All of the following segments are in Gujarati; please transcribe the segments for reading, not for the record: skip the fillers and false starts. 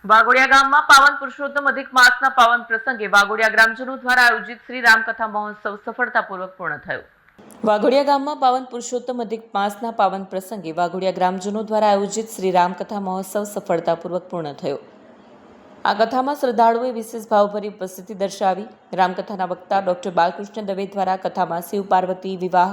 વાઘોડિયા ગામમાં પાવન પુરુષોત્તમ અધિક માસના પાવન પ્રસંગે વાઘોડિયા ગ્રામજનો દ્વારા આયોજિત શ્રી રામકથા મહોત્સવ સફળતાપૂર્વક પૂર્ણ થયો। વાઘોડિયા ગામમાં પાવન પુરુષોત્તમ અધિક માસના પાવન પ્રસંગે વાઘોડિયા ગ્રામજનો દ્વારા આયોજિત શ્રી રામકથા મહોત્સવ સફળતાપૂર્વક પૂર્ણ થયો। આ કથામાં શ્રદ્ધાળુઓએ વિશેષ ભાવભરી ઉપસ્થિતિ દર્શાવી। રામકથાના વક્તા ડોક્ટર બાલકૃષ્ણ દવે દ્વારા કથામાં શિવ પાર્વતી વિવાહ,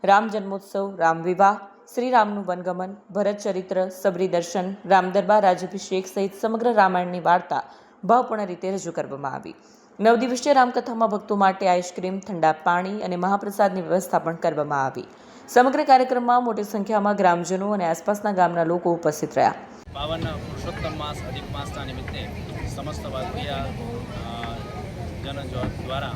રામ જન્મોત્સવ, રામ વિવાહ, શ્રીરામનું વનગમન, ભરત ચરિત્ર, સબરી દર્શન, રામ દરબાર, રાજ્યાભિષેક સહિત સમગ્ર રામાયણની વાર્તા ભાવપૂર્ણ રીતે રજૂ કરવામાં આવી। 9 દિવસીય રામકથામાં ભક્તો માટે આઈસ્ક્રીમ, ઠંડા પાણી અને મહાપ્રસાદની વ્યવસ્થા પણ કરવામાં આવી। સમગ્ર કાર્યક્રમમાં મોટી સંખ્યામાં ગ્રામજનો અને આસપાસના ગામના લોકો ઉપસ્થિત રહ્યા। પાવન પુરુષોત્તમ માસ અધિક માસના નિમિત્તે સમસ્ત વાઘોડિયા જન દ્વારા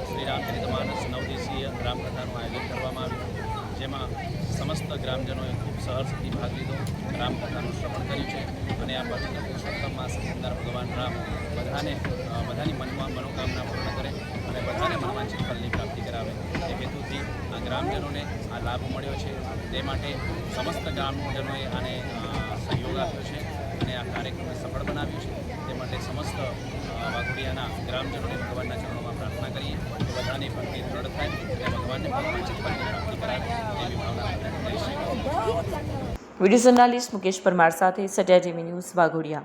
શ્રી રામચરિતમાનસ 9 દિવસીય રામકથાનું આયોજન કરવામાં આવ્યું, જેમાં સમસ્ત ગ્રામજનોએ ખૂબ સહર્ષથી ભાગ લીધો, રામકથાનું શ્રવણ કર્યું છે અને આ પવિત્ર પુરુષોત્તમ માસની અંદર ભગવાન રામ બધાની મનમાં મનોકામના પૂર્ણ કરે અને બધાને મનવાંછિત ફળની પ્રાપ્તિ કરાવે એ હેતુથી આ ગ્રામજનોને આ લાભ મળ્યો છે। તે માટે સમસ્ત ગ્રામજનોએ આને સહયોગ આપ્યો છે અને આ કાર્યક્રમને સફળ બનાવ્યું છે। તે માટે સમસ્ત વાઘોડિયાના ગ્રામજનોને ભગવાનના ચરણોમાં પ્રાર્થના કરીએ કે બધાની ભક્તિ દૃઢ થાય અને ભગવાનને મનવાંછિત ફળની પ્રાપ્તિ કરાવે તેવી ભાવના જય શ્રી રામ। વિડીયો જર્નાલિસ્ટ મુકેશ પરમાર સાથે સત્યા ટીવી ન્યૂઝ વાઘોડિયા।